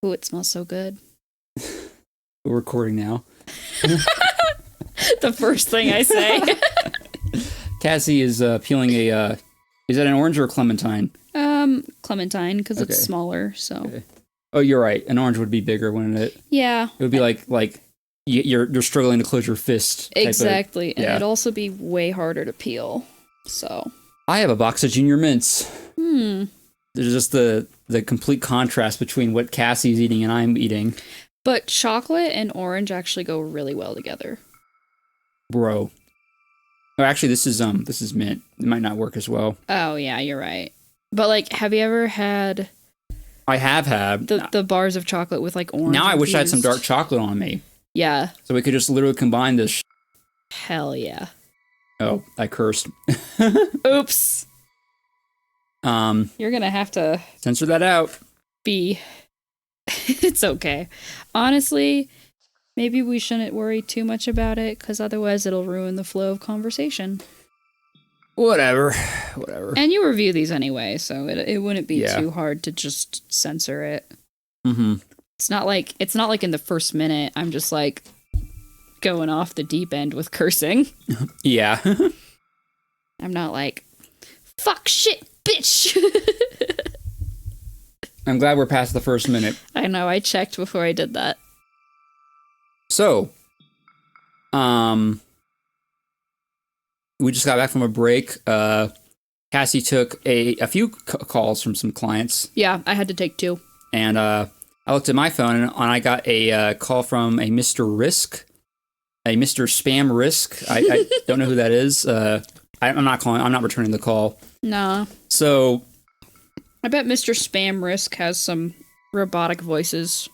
Ooh, it smells so good. We're recording now. The first thing I say. Cassie is peeling a, is that an orange or a clementine? Clementine, because it's smaller, so. Okay. Oh, you're right. An orange would be bigger, wouldn't it? Yeah. It would be like you're struggling to close your fist. Exactly. And it'd also be way harder to peel, so. I have a box of Junior Mints. There's just the complete contrast between what Cassie's eating and I'm eating. But chocolate and orange actually go really well together. Bro. Oh, actually, this is mint. It might not work as well. Oh, yeah, you're right. But, like, have you ever had... I have had. The bars of chocolate with, like, orange Now I wish I had infused? some dark chocolate on me. Yeah. So we could just literally combine this. Hell yeah. Oh, I cursed. Oops. You're gonna have to... Censor that out. It's okay. Honestly, maybe we shouldn't worry too much about it, because otherwise it'll ruin the flow of conversation. Whatever. And you review these anyway, so it wouldn't be too hard to just censor it. Mm-hmm. It's not like in the first minute I'm just like going off the deep end with cursing. Yeah. I'm not like, fuck shit, bitch. I'm glad we're past the first minute. I know, I checked before I did that. So, we just got back from a break. Cassie took a few calls from some clients. Yeah, I had to take 2. And I looked at my phone and I got a call from a Mr. Risk, a Mr. Spam Risk. I don't know who that is. I'm not returning the call. Nah. So, I bet Mr. Spam Risk has some robotic voices.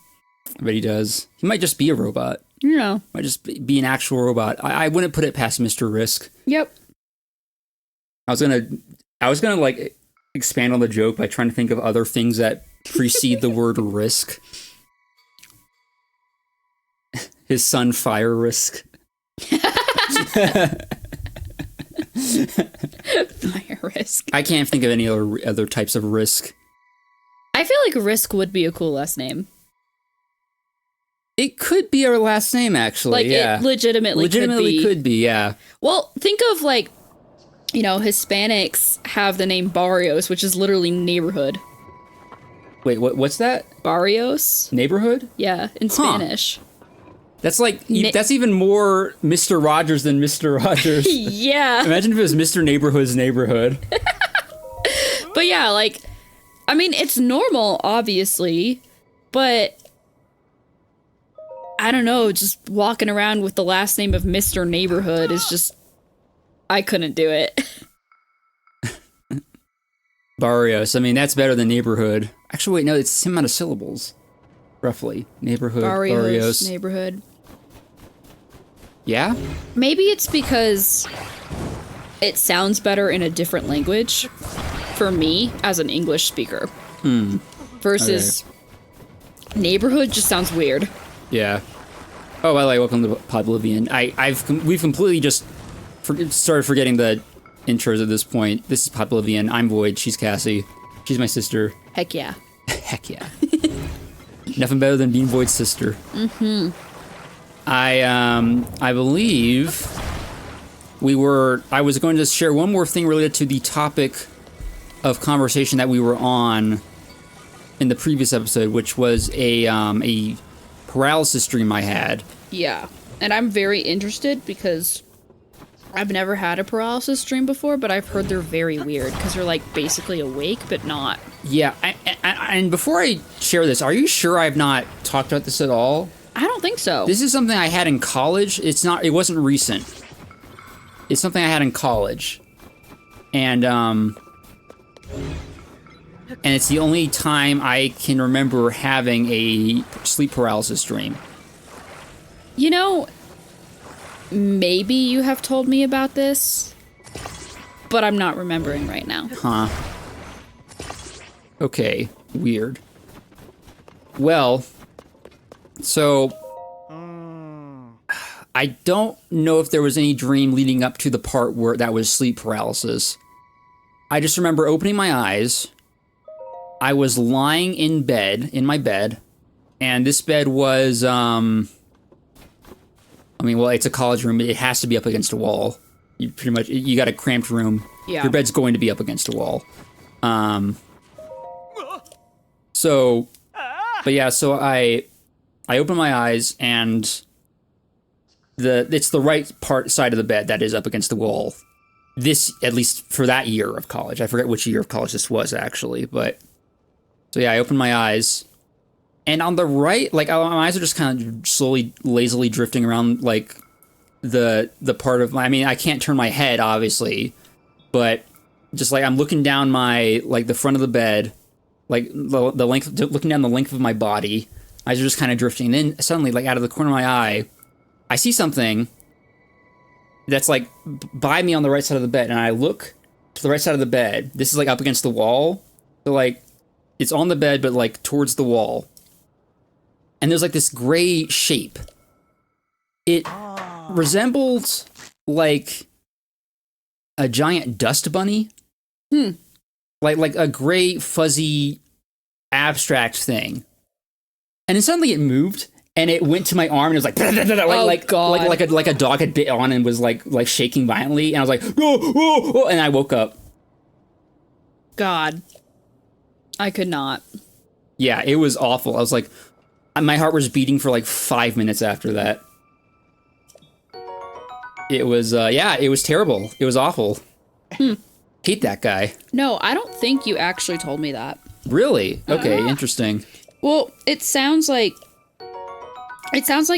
I bet he does. He might just be a robot. You know. Might just be an actual robot. I wouldn't put it past Mr. Risk. Yep. I was gonna like expand on the joke by trying to think of other things that precede the word risk. His son, Fire Risk. Fire Risk. I can't think of any other types of risk. I feel like Risk would be a cool last name. It could be our last name, actually. Like, yeah. It legitimately could be, yeah. Well, think of, like, you know, Hispanics have the name Barrios, which is literally neighborhood. Wait, what's that? Barrios? Neighborhood? Yeah, in Spanish. That's like, that's even more Mr. Rogers than Mr. Rogers. Yeah. Imagine if it was Mr. Neighborhood's neighborhood. But yeah, like, I mean, it's normal, obviously, but I don't know, just walking around with the last name of Mr. Neighborhood is just, I couldn't do it. Barrios. I mean, that's better than neighborhood. Actually, wait, no, it's the same amount of syllables. Roughly. Neighborhood, Barrios. Neighborhood. Yeah? Maybe it's because it sounds better in a different language for me as an English speaker. Versus neighborhood just sounds weird. Yeah. Oh, by the way, welcome to Podblivion. We've completely just started forgetting the intros at this point. This is Podblivion. I'm Void. She's Cassie. She's my sister. Heck yeah. Heck yeah. Nothing better than being Void's sister. Mm-hmm. I believe I was going to share one more thing related to the topic of conversation that we were on in the previous episode, which was a paralysis dream I had. Yeah. And I'm very interested because I've never had a paralysis dream before, but I've heard they're very weird because you're like basically awake, but not. Yeah. And before I share this, are you sure I've not talked about this at all? I don't think so. This is something I had in college. It wasn't recent. It's something I had in college. And it's the only time I can remember having a sleep paralysis dream. You know, maybe you have told me about this, but I'm not remembering right now. Huh. Okay, weird. Well, so I don't know if there was any dream leading up to the part where that was sleep paralysis. I just remember opening my eyes. I was lying in my bed, And this bed was, I mean, well, it's a college room. It has to be up against a wall. You pretty much, you got a cramped room. Yeah. Your bed's going to be up against a wall. So, but yeah, so I open my eyes and it's the right side of the bed that is up against the wall. This, at least for that year of college. I forget which year of college this was actually, but so yeah, I open my eyes. And on the right, like my eyes are just kind of slowly, lazily drifting around, like the part of my. I mean, I can't turn my head, obviously, but just like I'm looking down the front of the bed, like the length, looking down the length of my body. Eyes are just kind of drifting. And then suddenly, like out of the corner of my eye, I see something that's like by me on the right side of the bed, and I look to the right side of the bed. This is like up against the wall, so like it's on the bed, but like towards the wall. And there's like this gray shape. It resembled like a giant dust bunny. Like a gray, fuzzy, abstract thing. And then suddenly it moved and it went to my arm and it was like, like a dog had bit on and was like shaking violently. And I was like, oh, oh, oh, and I woke up. God. I could not. Yeah, it was awful. I was like, my heart was beating for like 5 minutes after that. It was, it was terrible. It was awful. Hate that guy. No, I don't think you actually told me that. Really? Okay, interesting. Well, it sounds like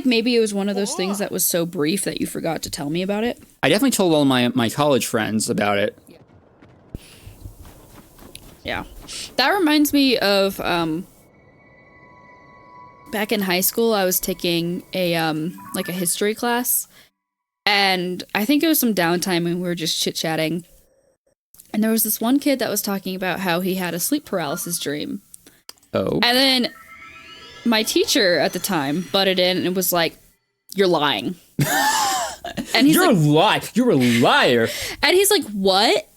maybe it was one of those things that was so brief that you forgot to tell me about it. I definitely told all my college friends about it. Yeah. That reminds me of, back in high school, I was taking a history class, and I think it was some downtime and we were just chit-chatting. And there was this one kid that was talking about how he had a sleep paralysis dream. Oh. And then my teacher at the time butted in and was like, "You're lying." And he's You're a liar. And he's like, "What?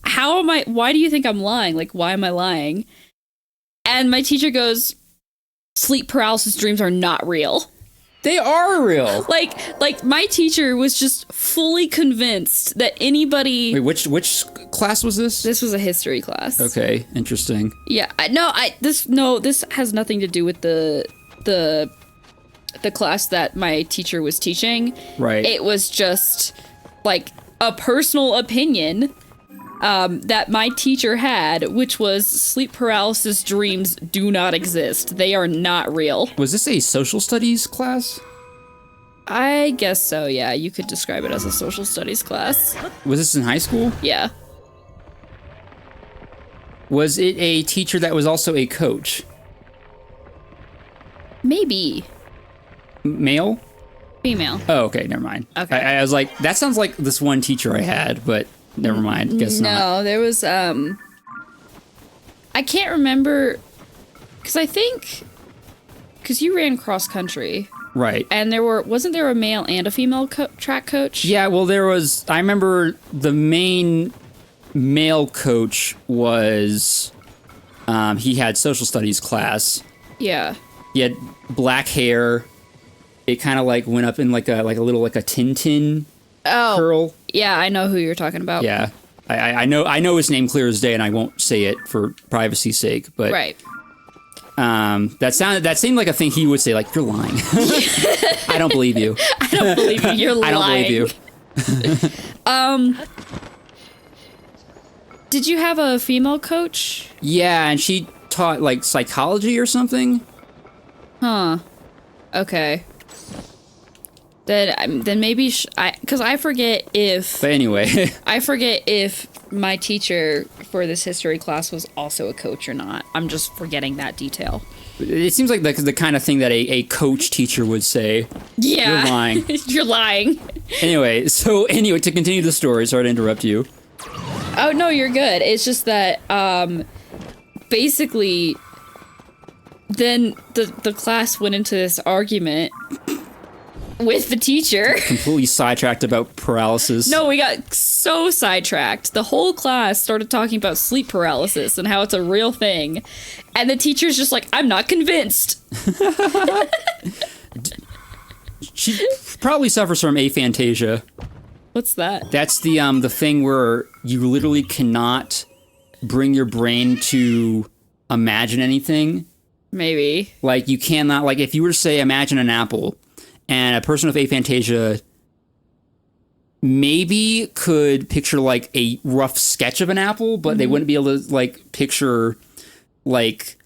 How am I? Why do you think I'm lying? Like, why am I lying?" And my teacher goes, "Sleep paralysis dreams are not real." They are real. Like my teacher was just fully convinced that anybody. Wait, which class was this? This was a history class. Okay, interesting. Yeah, this has nothing to do with the class that my teacher was teaching. Right. It was just like a personal opinion that my teacher had, which was sleep paralysis dreams do not exist. They are not real. Was this a social studies class? I guess so, yeah. You could describe it as a social studies class. Was this in high school? Yeah. Was it a teacher that was also a coach? Maybe. Male? Female. Oh, okay, never mind. Okay. I was like, that sounds like this one teacher I had, but never mind. Guess not. No, there was, I can't remember, because you ran cross country. Right. And wasn't there a male and a female track coach? Yeah, well, I remember the main male coach was, he had social studies class. Yeah. He had black hair. It kind of like went up in like a little Tintin curl. Yeah, I know who you're talking about. Yeah. I know his name clear as day, and I won't say it for privacy's sake, but right. That seemed like a thing he would say, like, "You're lying." I don't believe you. I don't believe you. You're lying. I don't believe you. Did you have a female coach? Yeah, and she taught like psychology or something. Huh. Okay. Then maybe because I forget if. But anyway, I forget if my teacher for this history class was also a coach or not. I'm just forgetting that detail. It seems like the kind of thing that a coach teacher would say. Yeah. You're lying. You're lying. Anyway, to continue the story, sorry to interrupt you. Oh, no, you're good. It's just that, basically, then the class went into this argument with the teacher. Completely sidetracked about paralysis. No, we got so sidetracked. The whole class started talking about sleep paralysis and how it's a real thing. And the teacher's just like, I'm not convinced. She probably suffers from aphantasia. What's that? That's the thing where you literally cannot bring your brain to imagine anything. Maybe. Like, you cannot, like, if you were to say, imagine an apple, and a person with aphantasia maybe could picture, like, a rough sketch of an apple, but they wouldn't be able to, like, picture, like,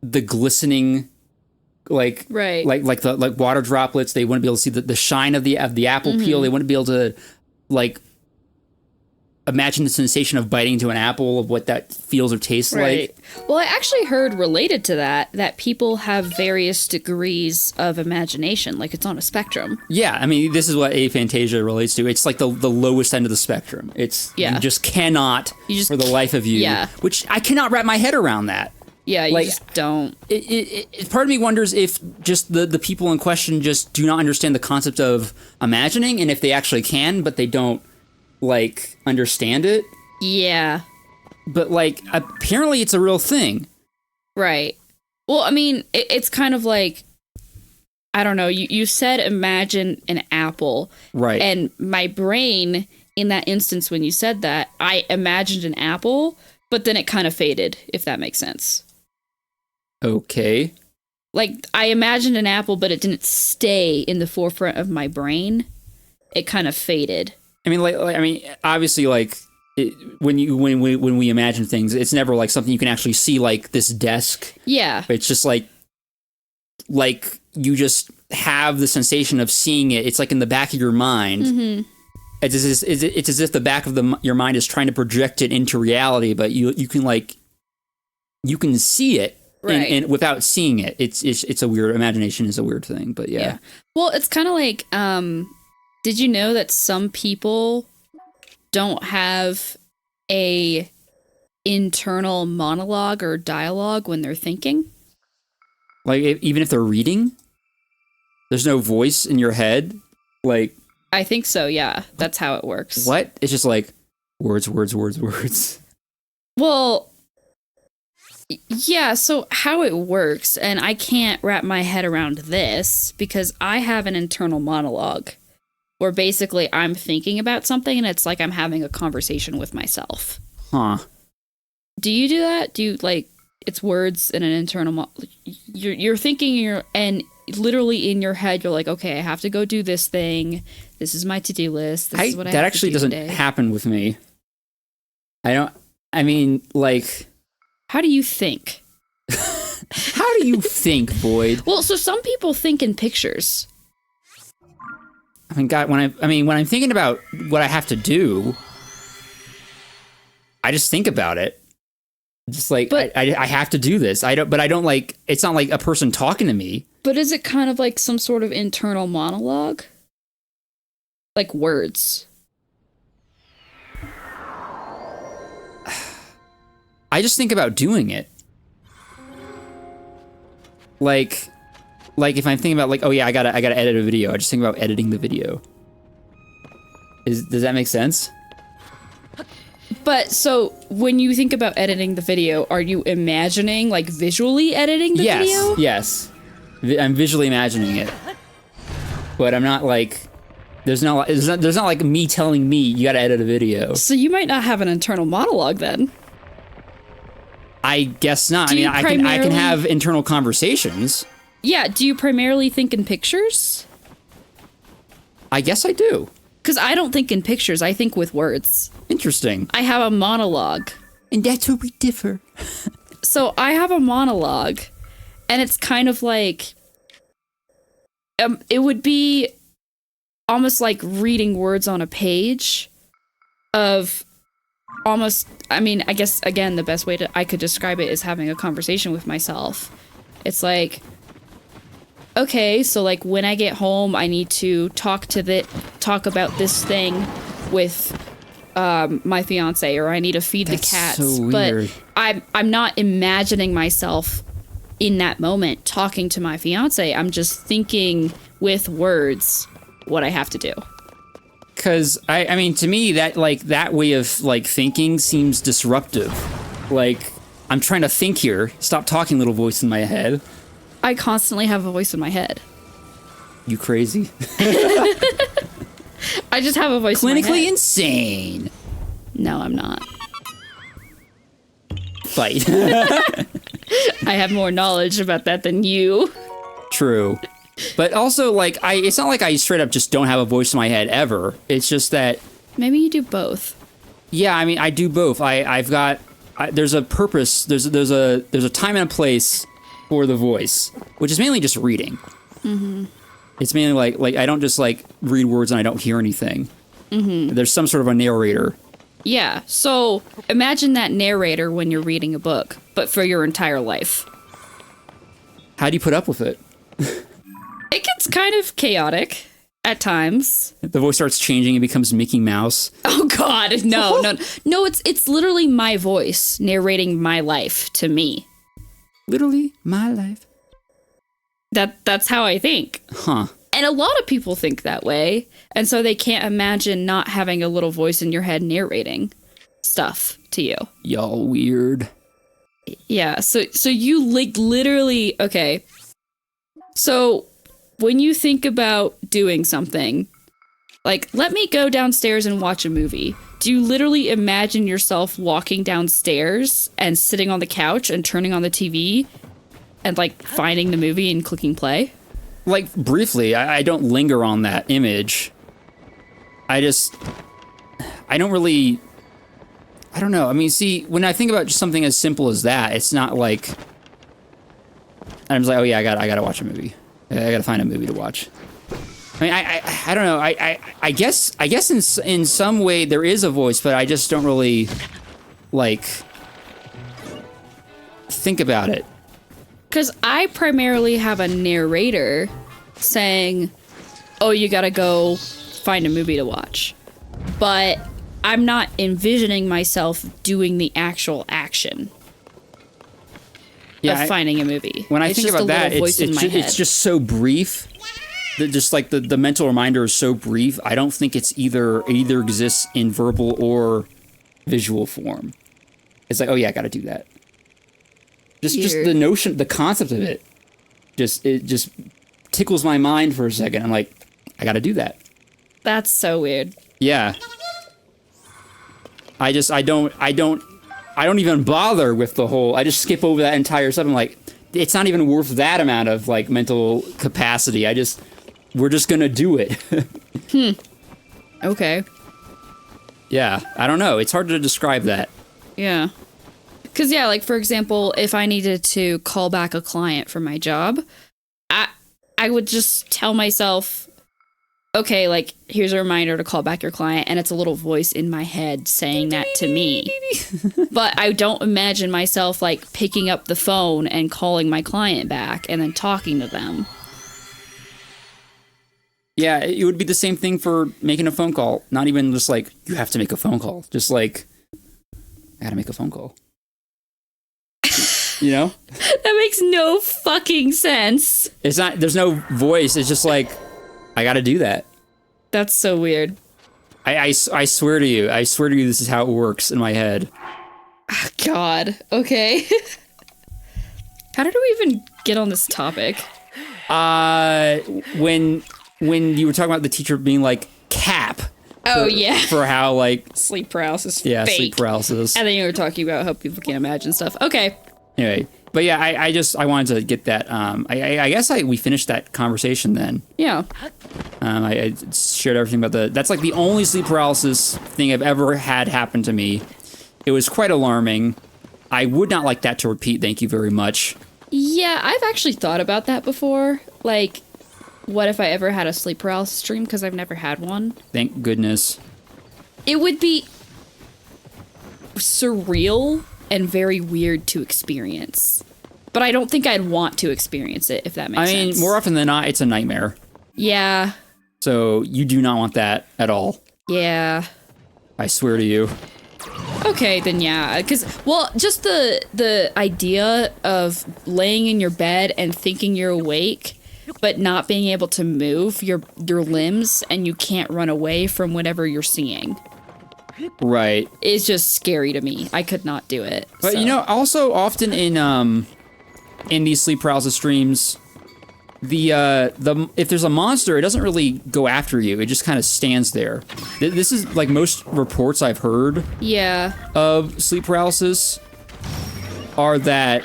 the glistening, like, right. like the water droplets. They wouldn't be able to see the shine of the apple peel. They wouldn't be able to, like, imagine the sensation of biting into an apple, of what that feels or tastes like. Well, I actually heard related to that people have various degrees of imagination, like it's on a spectrum. Yeah, I mean, this is what aphantasia relates to. It's like the lowest end of the spectrum. It's you just cannot, for the life of you, which I cannot wrap my head around that. Yeah, you just don't. Part of me wonders if just the people in question just do not understand the concept of imagining, and if they actually can, but they don't, like, understand it. Yeah. But, like, apparently it's a real thing. Right. Well, I mean, it's kind of like, I don't know, you said imagine an apple. Right. And my brain, in that instance when you said that, I imagined an apple, but then it kind of faded, if that makes sense. Okay. Like, I imagined an apple, but it didn't stay in the forefront of my brain. It kind of faded. I mean, obviously, like, when we imagine things, it's never like something you can actually see, like this desk. Yeah. It's just like you just have the sensation of seeing it. It's like in the back of your mind. Mm-hmm. It's as if the back of your mind is trying to project it into reality, but you can see it. Right. And without seeing it. It's a weird, imagination is a weird thing, but yeah. Well, it's kind of like, did you know that some people don't have a internal monologue or dialogue when they're thinking? Like, even if they're reading? There's no voice in your head? Like, I think so, yeah. That's how it works. What? It's just like words, words, words, words. Well, yeah, so how it works, and I can't wrap my head around this because I have an internal monologue where basically I'm thinking about something and it's like I'm having a conversation with myself. Huh. Do you do that? Do you, like, it's words and an internal you're thinking and literally in your head you're like, okay, I have to go do this thing. This is my to-do list. This is what I have to do That actually doesn't happen with me. How do you think? How do you think, Void? Well, so some people think in pictures. I mean, God, when I'm thinking about what I have to do, I just think about it. Just like, I have to do this. I don't like, it's not like a person talking to me. But is it kind of like some sort of internal monologue? Like words? I just think about doing it. Like if I'm thinking about, like, oh yeah, I gotta edit a video, I just think about editing the video. Does that make sense? But so when you think about editing the video, are you imagining, like, visually editing the video? Yes. I'm visually imagining it. But I'm not like, there's not like me telling me you gotta edit a video. So you might not have an internal monologue then. I guess not. I can have internal conversations. Yeah, do you primarily think in pictures? I guess I do. Because I don't think in pictures, I think with words. Interesting. I have a monologue. And that's where we differ. So I have a monologue, and it's kind of like, it would be almost like reading words on a page of almost, I mean, I guess, again, the best way I could describe it is having a conversation with myself. It's like, okay, so like when I get home, I need to talk about this thing with my fiance, or I need to feed the cats. So weird. But I'm not imagining myself in that moment talking to my fiance. I'm just thinking with words what I have to do. Because, I mean, to me, that way of, like, thinking seems disruptive. Like, I'm trying to think here. Stop talking, little voice in my head. I constantly have a voice in my head. You crazy? I just have a voice in my head. Clinically insane. No, I'm not. Fight. I have more knowledge about that than you. True. But also, like, it's not like I straight up just don't have a voice in my head ever. It's just that... Maybe you do both. Yeah, I mean, I do both. There's a purpose, there's a time and a place for the voice, which is mainly just reading. Mm-hmm. It's mainly like I don't just, like, read words and I don't hear anything. Mm-hmm. There's some sort of a narrator. Yeah, so imagine that narrator when you're reading a book, but for your entire life. How do you put up with it? It gets kind of chaotic at times. The voice starts changing and becomes Mickey Mouse. Oh God, no. It's literally my voice narrating my life to me. Literally my life. That's how I think. Huh. And a lot of people think that way, and so they can't imagine not having a little voice in your head narrating stuff to you. Y'all weird. Yeah, so you like literally, okay. So when you think about doing something, like, let me go downstairs and watch a movie. Do you literally imagine yourself walking downstairs and sitting on the couch and turning on the TV and, like, finding the movie and clicking play? Like, briefly, I don't linger on that image. I don't know. I mean, see, when I think about just something as simple as that, it's not like... I'm just like, oh yeah, I gotta watch a movie. I gotta find a movie to watch. I mean, I don't know. I guess in some way there is a voice, but I just don't really, like, think about it. Because I primarily have a narrator saying, oh, you gotta go find a movie to watch. But I'm not envisioning myself doing the actual action of finding a movie. When I think about that, it's just so brief. Just like the mental reminder is so brief. I don't think it either exists in verbal or visual form. It's like, oh yeah, I gotta do that. Just the notion, the concept of it, it just tickles my mind for a second. I'm like, I gotta do that. That's so weird. Yeah. I don't even bother with the whole, I just skip over that entire stuff. I'm like, it's not even worth that amount of, like, mental capacity. We're just gonna do it. Okay. Yeah, I don't know. It's hard to describe that. Yeah. Because, yeah, like, for example, if I needed to call back a client for my job, I would just tell myself, okay, like, here's a reminder to call back your client, and it's a little voice in my head saying that to me. But I don't imagine myself, like, picking up the phone and calling my client back and then talking to them. Yeah, it would be the same thing for making a phone call. Not even just like, you have to make a phone call. Just like, I gotta make a phone call. You know? That makes no fucking sense. It's not, there's no voice. It's just like, I gotta do that. That's so weird. I swear to you, this is how it works in my head. Oh, God. Okay. How did we even get on this topic? When you were talking about the teacher being like, cap. For how, like... Sleep paralysis. Yeah, fake. Sleep paralysis. And then you were talking about how people can't imagine stuff. Okay. Anyway, but yeah, I wanted to get that. I guess we finished that conversation then. Yeah. I shared everything about that's like the only sleep paralysis thing I've ever had happen to me. It was quite alarming. I would not like that to repeat, thank you very much. Yeah, I've actually thought about that before. Like, what if I ever had a sleep paralysis dream? Because I've never had one. Thank goodness. It would be surreal and very weird to experience. But I don't think I'd want to experience it, if that makes sense. I mean, more often than not, it's a nightmare. Yeah. So you do not want that at all. Yeah. I swear to you. Okay, then yeah, because well, just the idea of laying in your bed and thinking you're awake, but not being able to move your limbs and you can't run away from whatever you're seeing. Right. Is just scary to me. I could not do it. But so. you know, also often in these sleep paralysis streams, the if there's a monster, it doesn't really go after you. It just kind of stands there. This is like most reports I've heard. Yeah. Of sleep paralysis are that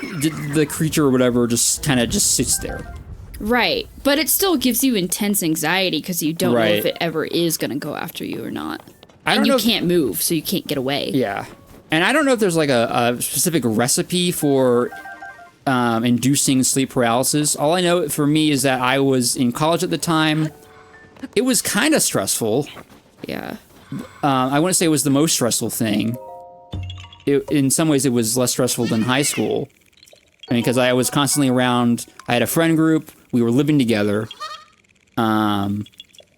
the creature or whatever just kind of just sits there. Right, but it still gives you intense anxiety because you don't know Right. if it ever is going to go after you or not. I don't And you know if- can't move, so you can't get away. Yeah. And I don't know if there's like a specific recipe for inducing sleep paralysis. All I know for me is that I was in college at the time. It was kind of stressful. Yeah. I wouldn't say it was the most stressful thing. In some ways, it was less stressful than high school. I mean, because I was constantly around. I had a friend group. We were living together. And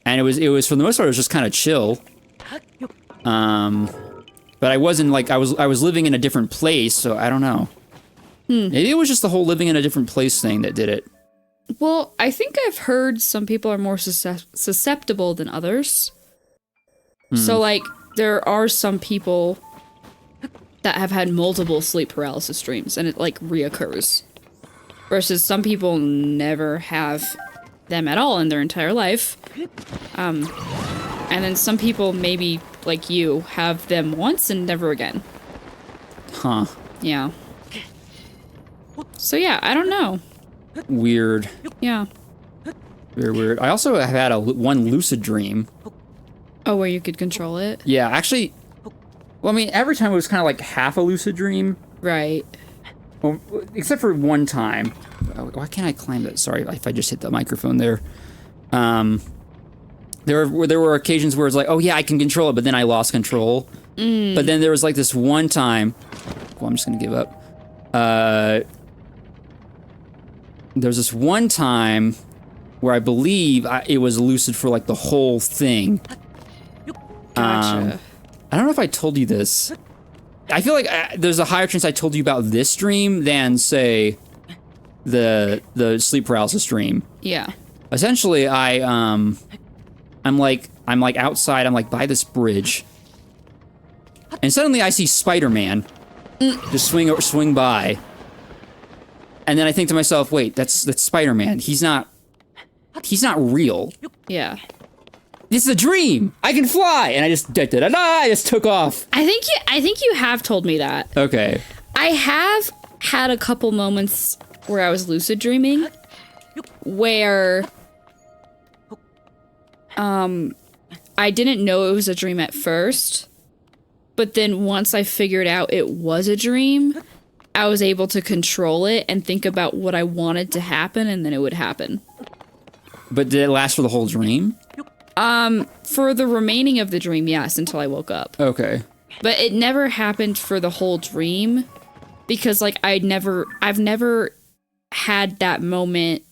it was for the most part, it was just kind of chill. But I wasn't like, I was living in a different place, so I don't know. Maybe it was just the whole living in a different place thing that did it. Well, I think I've heard some people are more susceptible than others. So, like, there are some people that have had multiple sleep paralysis dreams, and it, like, reoccurs. Versus some people never have them at all in their entire life. And then some people, maybe like you, have them once and never again. Huh. Yeah. So yeah, I don't know. Weird. Yeah. Very weird. I also have had one lucid dream. Oh, where you could control it? Yeah, actually, well, I mean, every time it was kind of like half a lucid dream. Right. Well, except for one time. Why can't I climb that? Sorry if I just hit the microphone there. There were occasions where it's like, oh yeah, I can control it, but then I lost control. But then there was like this one time. Well, I'm just gonna give up. There was this one time where I believe it was lucid for like the whole thing. Gotcha. I don't know if I told you this. I feel like there's a higher chance I told you about this dream than, say, the sleep paralysis dream. Yeah. Essentially, I'm like outside. I'm like by this bridge, and suddenly I see Spider-Man just swing by, and then I think to myself, wait, that's Spider-Man. He's not real. Yeah. It's a dream. I can fly, and I just took off. I think you have told me that. Okay. I have had a couple moments where I was lucid dreaming where I didn't know it was a dream at first, but then once I figured out it was a dream, I was able to control it and think about what I wanted to happen, and then it would happen. But did it last for the whole dream? For the remaining of the dream, yes, until I woke up. Okay. But it never happened for the whole dream because like I've never had that moment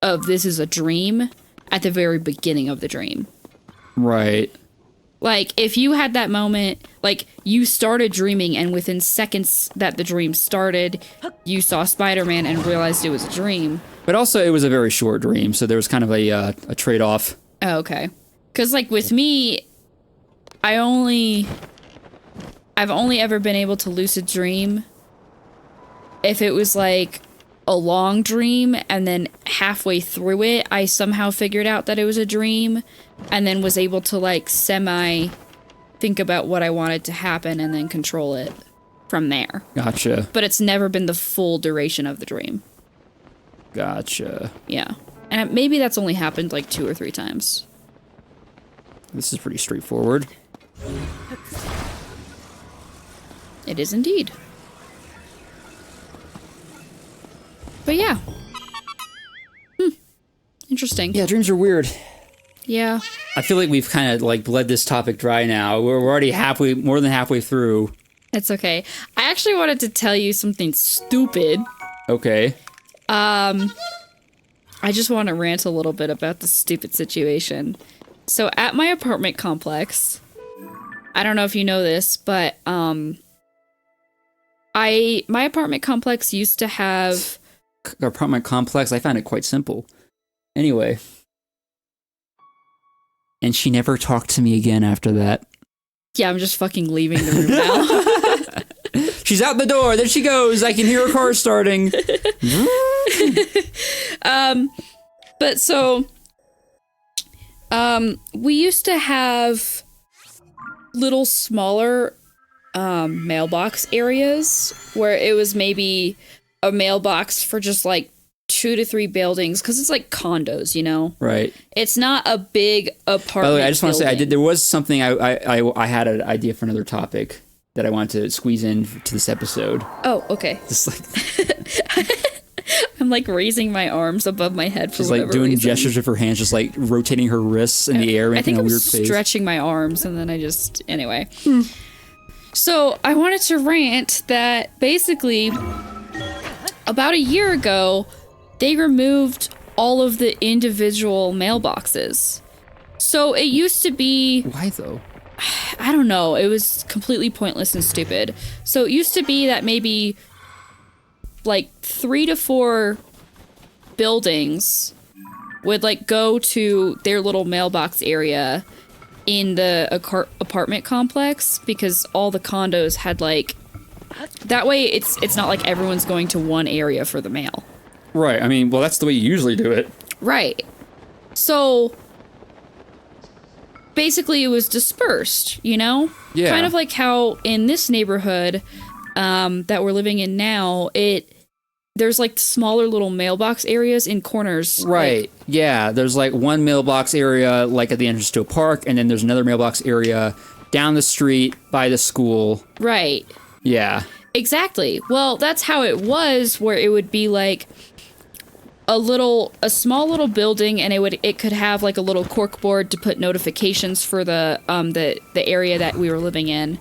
of this is a dream at the very beginning of the dream. Right. Like if you had that moment, like you started dreaming and within seconds that the dream started, you saw Spider-Man and realized it was a dream. But also it was a very short dream, so there was kind of a trade-off. Oh, okay. Cause like with me, I've only ever been able to lucid dream if it was like a long dream and then halfway through it, I somehow figured out that it was a dream and then was able to like semi think about what I wanted to happen and then control it from there. Gotcha. But it's never been the full duration of the dream. Gotcha. Yeah. And maybe that's only happened like 2 or 3 times. This is pretty straightforward. It is indeed. But yeah. Interesting. Yeah, dreams are weird. Yeah. I feel like we've kind of like bled this topic dry now. We're already more than halfway through. It's okay. I actually wanted to tell you something stupid. Okay. I just want to rant a little bit about the stupid situation. So at my apartment complex, I don't know if you know this, but my apartment complex used to have Apartment complex. I found it quite simple. Anyway. And she never talked to me again after that. Yeah, I'm just fucking leaving the room now. She's out the door. There she goes. I can hear her car starting. But so, we used to have little smaller mailbox areas where it was maybe a mailbox for just like 2 to 3 buildings, because it's like condos, you know? Right. It's not a big apartment. By the way, I just want to say building. there was something I had an idea for another topic that I wanted to squeeze in to this episode. Oh, okay. Just like I'm like raising my arms above my head for just whatever like doing reason. gestures with her hands, just like rotating her wrists in the air, I making think a I'm weird face. stretching my arms, and then I just anyway. So I wanted to rant that basically about a year ago they removed all of the individual mailboxes. So it used to be, Why though? I don't know, it was completely pointless and stupid. So it used to be that maybe like 3 to 4 buildings would like go to their little mailbox area in the apartment complex, because all the condos had like, that way it's not like everyone's going to one area for the mail. Right. I mean, well, that's the way you usually do it. Right. So basically it was dispersed, you know? Yeah. Kind of like how in this neighborhood that we're living in now, there's like smaller little mailbox areas in corners. Right. Like, Yeah. There's like one mailbox area like at the entrance to a park, and then there's another mailbox area down the street by the school. right. Yeah. Exactly. Well, that's how it was, where it would be like a small little building, and it could have like a little corkboard to put notifications for the area that we were living in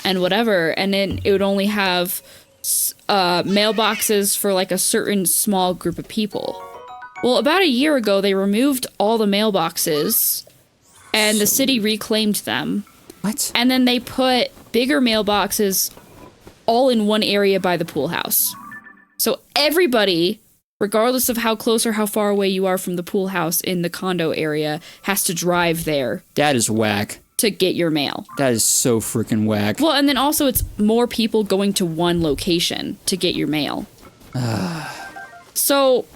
and whatever, and then it would only have mailboxes for like a certain small group of people. Well, about a year ago they removed all the mailboxes and the city reclaimed them, What? and then they put bigger mailboxes all in one area by the pool house. So everybody, regardless of how close or how far away you are from the pool house in the condo area, has to drive there That is whack. to get your mail. That is so freaking whack. Well, and then also it's more people going to one location to get your mail. So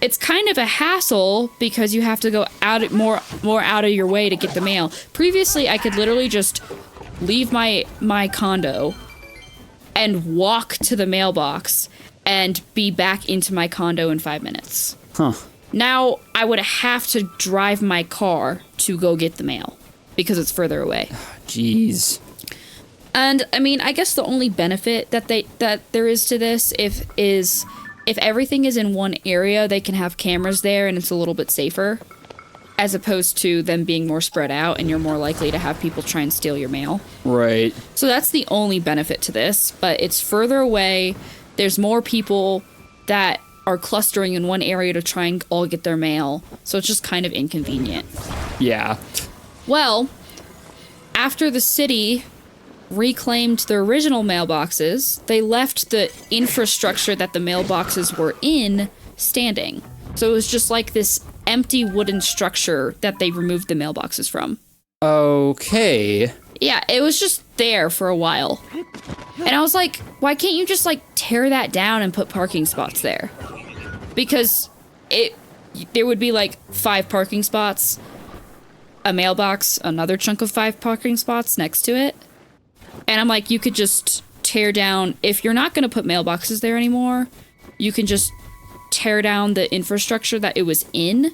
it's kind of a hassle because you have to go more out of your way to get the mail. Previously, I could literally just leave my condo and walk to the mailbox and be back into my condo in 5 minutes. Huh. Now I would have to drive my car to go get the mail because it's further away. Jeez. And I mean, I guess the only benefit that there is to this if everything is in one area, they can have cameras there and it's a little bit safer, as opposed to them being more spread out and you're more likely to have people try and steal your mail. Right. So that's the only benefit to this, but it's further away. There's more people that are clustering in one area to try and all get their mail. So it's just kind of inconvenient. Yeah. Well, after the city reclaimed the original mailboxes, they left the infrastructure that the mailboxes were in standing. So it was just like this empty wooden structure that they removed the mailboxes from. Okay. Yeah, it was just there for a while. And I was like, why can't you just like tear that down and put parking spots there? Because there would be like 5 parking spots, a mailbox, another chunk of 5 parking spots next to it. And I'm like, you could just tear down, if you're not going to put mailboxes there anymore, you can just tear down the infrastructure that it was in.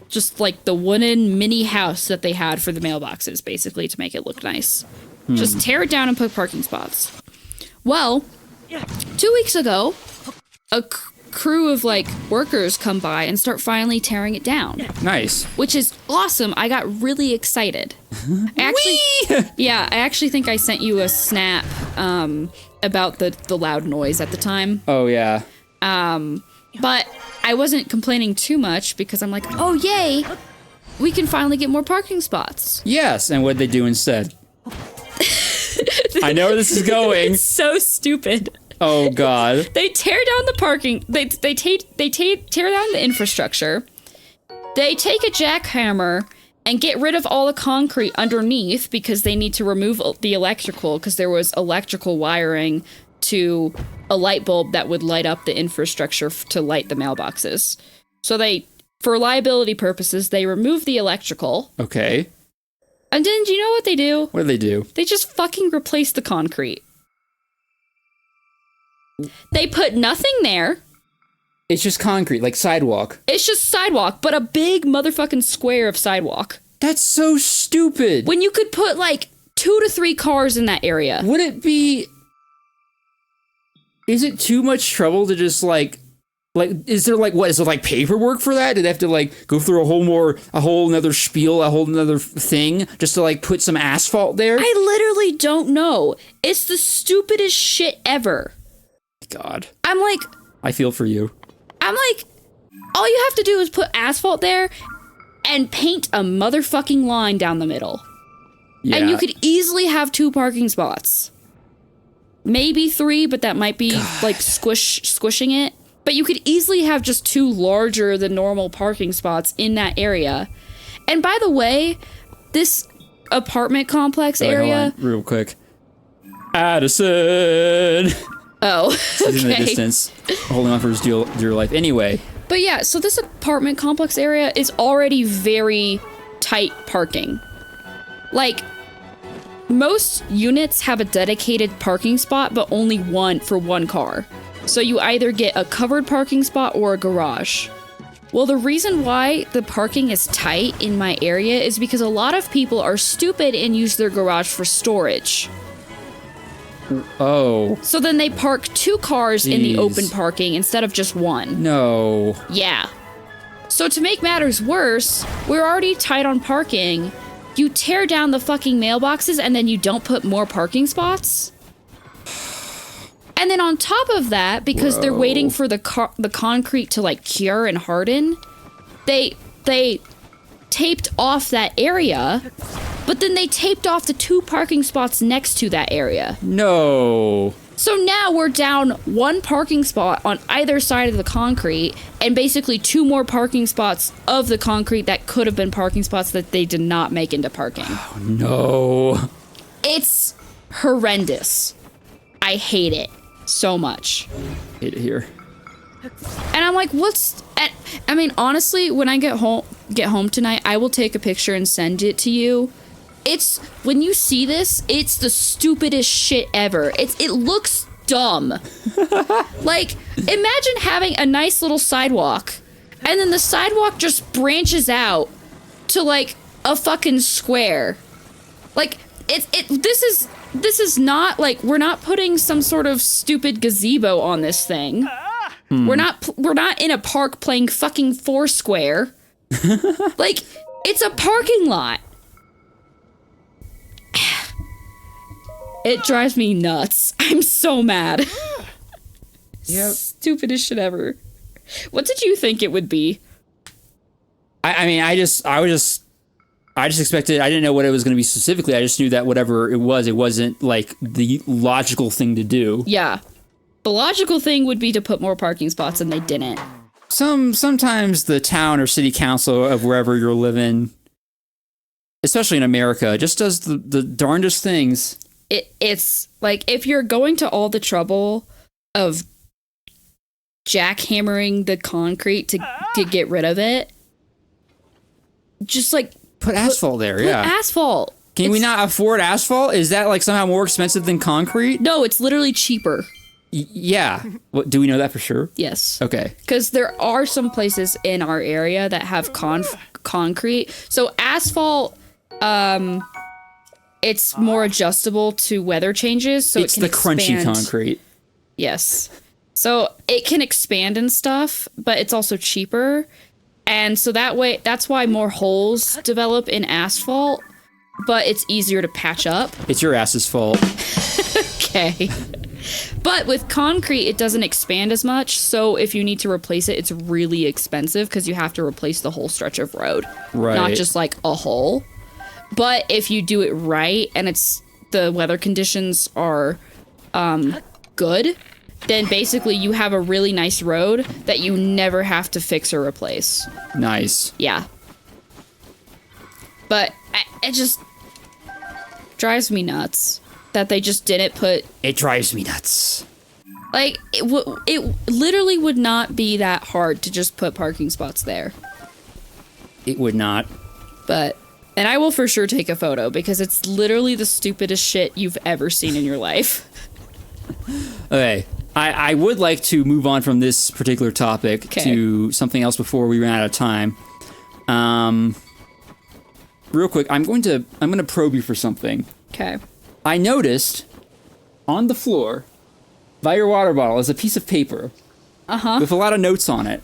Just like the wooden mini house that they had for the mailboxes, basically, to make it look nice. Just tear it down and put parking spots. Well, 2 weeks ago, a crew of like workers come by and start finally tearing it down. Nice. Which is awesome. I got really excited. I actually think I sent you a snap about the loud noise at the time. Oh, yeah. But I wasn't complaining too much because I'm like, oh, yay, we can finally get more parking spots. Yes, and what'd they do instead? I know where this is going. It's so stupid. Oh God. They tear down the parking. They tear down the infrastructure. They take a jackhammer and get rid of all the concrete underneath because they need to remove the electrical because there was electrical wiring to a light bulb that would light up the infrastructure to light the mailboxes. So for liability purposes, they remove the electrical. Okay. And then do you know what they do? What do they do? They just fucking replace the concrete. They put nothing there. It's just concrete, like sidewalk. It's just sidewalk, but a big motherfucking square of sidewalk. That's so stupid. When you could put like 2 to 3 cars in that area. Would it be... Is it too much trouble to just like, is there like, what, is there like paperwork for that? Did they have to like go through a whole nother spiel, a whole nother thing just to like put some asphalt there? I literally don't know. It's the stupidest shit ever. God. I'm like... I feel for you. I'm like, all you have to do is put asphalt there and paint a motherfucking line down the middle. Yeah. And you could easily have 2 parking spots. Maybe 3, but that might be like squishing it. But you could easily have just 2 larger than normal parking spots in that area. And by the way, this apartment complex area... Hold on, real quick. Addison! Oh, okay. He's in the distance, holding on for his dear life. Anyway. But yeah, so this apartment complex area is already very tight parking. Like, most units have a dedicated parking spot, but only one for 1 car. So you either get a covered parking spot or a garage. Well, the reason why the parking is tight in my area is because a lot of people are stupid and use their garage for storage. Oh. So then they park 2 cars in the open parking instead of just 1. No. Yeah. So to make matters worse, we're already tight on parking. You tear down the fucking mailboxes and then you don't put more parking spots? And then on top of that, because they're waiting for the concrete to like cure and harden, they taped off that area, but then they taped off the 2 parking spots next to that area. No. So now we're down 1 parking spot on either side of the concrete and basically 2 more parking spots of the concrete that could have been parking spots that they did not make into parking. Oh, no. It's horrendous. I hate it so much. Hate it here. And I'm like, I mean, honestly, when I get home tonight, I will take a picture and send it to you. When you see this, it's the stupidest shit ever. It looks dumb. Like, imagine having a nice little sidewalk, and then the sidewalk just branches out to like a fucking square. Like, this is not like, we're not putting some sort of stupid gazebo on this thing. We're not in a park playing fucking Foursquare. Like, it's a parking lot. It drives me nuts. I'm so mad. Yep. Stupidest shit ever. What did you think it would be? I just expected, I didn't know what it was going to be specifically. I just knew that whatever it wasn't like the logical thing to do. Yeah. The logical thing would be to put more parking spots, and they didn't. Sometimes the town or city council of wherever you're living, especially in America, just does the darndest things. It's like, if you're going to all the trouble of jackhammering the concrete to get rid of it, just like put asphalt there. Yeah, asphalt. Can we not afford asphalt? Is that like somehow more expensive than concrete? No, it's literally cheaper. Yeah. What, do we know that for sure? Yes. Okay. Because there are some places in our area that have concrete. So asphalt, it's more adjustable to weather changes. So it's it can crunchy concrete. Yes. So it can expand and stuff, but it's also cheaper. And so that's why more holes develop in asphalt, but it's easier to patch up. It's your ass's fault. Okay. But with concrete, it doesn't expand as much, so if you need to replace it, it's really expensive because you have to replace the whole stretch of road. Right. Not just like a hole. But if you do it right and it's the weather conditions are good, then basically you have a really nice road that you never have to fix or replace. Nice. Yeah. But it just drives me nuts that they just didn't put... It drives me nuts. Like, it literally would not be that hard to just put parking spots there. It would not. But... And I will for sure take a photo, because it's literally the stupidest shit you've ever seen in your life. Okay. I would like to move on from this particular topic to something else before we run out of time. Real quick, I'm going to probe you for something. Okay. I noticed on the floor by your water bottle is a piece of paper. With a lot of notes on it.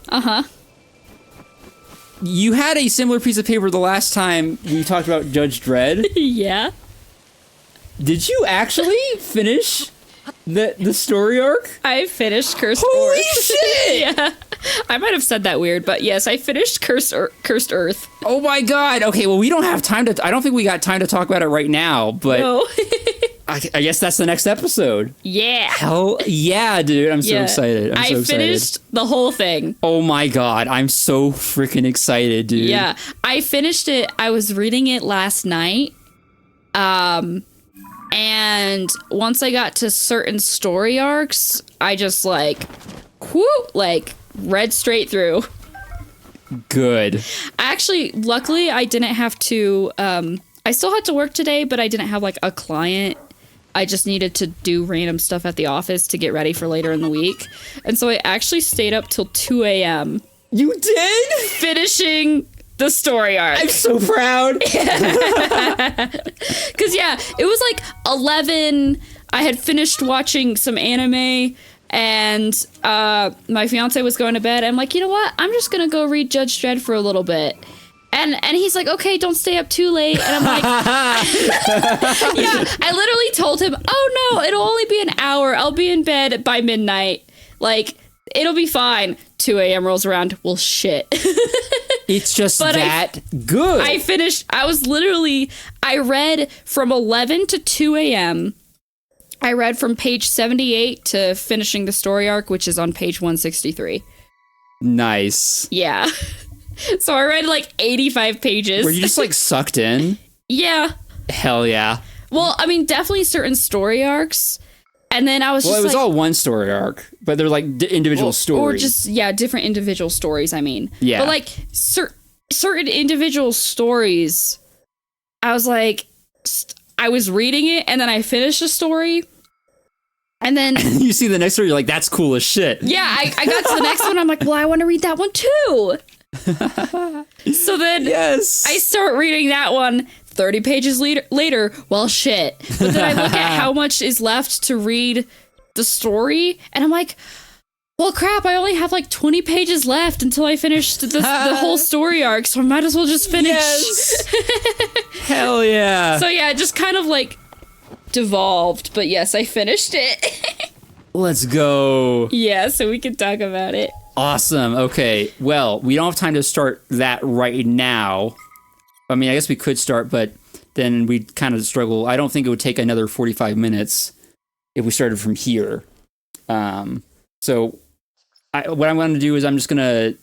You had a similar piece of paper the last time we talked about Judge Dredd. Yeah. Did you actually finish the story arc? I finished Cursed Holy Earth. shit! Yeah. I might have said that weird, but yes, I finished Cursed Earth. Oh my god. Okay, well, we don't have time to... I don't think we got time to talk about it right now, but... No. I guess that's the next episode. Yeah. Hell yeah, dude. I'm so excited. I'm so excited. I finished the whole thing. Oh my god. I'm so freaking excited, dude. Yeah. I finished it. I was reading it last night. And once I got to certain story arcs, I just read straight through. Good. Luckily, I didn't have to, I still had to work today, but I didn't have a client. I just needed to do random stuff at the office to get ready for later in the week. And so I actually stayed up till 2 a.m. You did? Finishing the story arc. I'm so proud. Because, it was 11. I had finished watching some anime, and my fiance was going to bed. I'm like, you know what? I'm just going to go read Judge Dredd for a little bit. And he's like, okay, don't stay up too late. And I'm like, yeah, I literally told him, oh no, it'll only be an hour. I'll be in bed by midnight. It'll be fine. 2 a.m. rolls around. Well, shit. It's just that good. I read from 11 to 2 a.m. I read from page 78 to finishing the story arc, which is on page 163. Nice. Yeah. So I read 85 pages. Were you just sucked in? Yeah. Hell yeah. Well, I mean, definitely certain story arcs. And then I was it was all one story arc, but they're individual stories. Or just, different individual stories, I mean. Yeah. But certain individual stories, I was I was reading it and then I finished the story. And then you see the next story, you're like, that's cool as shit. Yeah, I got to the next one. I'm like, well, I want to read that one too. So then I start reading that one 30 pages later. Well, shit. But then I look at how much is left to read the story, and I'm like, well, crap, I only have 20 pages left until I finish the whole story arc, so I might as well just finish. Yes. Hell yeah. So yeah, it just kind of devolved, but yes, I finished it. Let's go. Yeah, so we can talk about it. Awesome. Okay. Well, we don't have time to start that right now. I mean, I guess we could start, but then we'd kind of struggle. I don't think it would take another 45 minutes if we started from here. So what I'm going to do is I'm just going to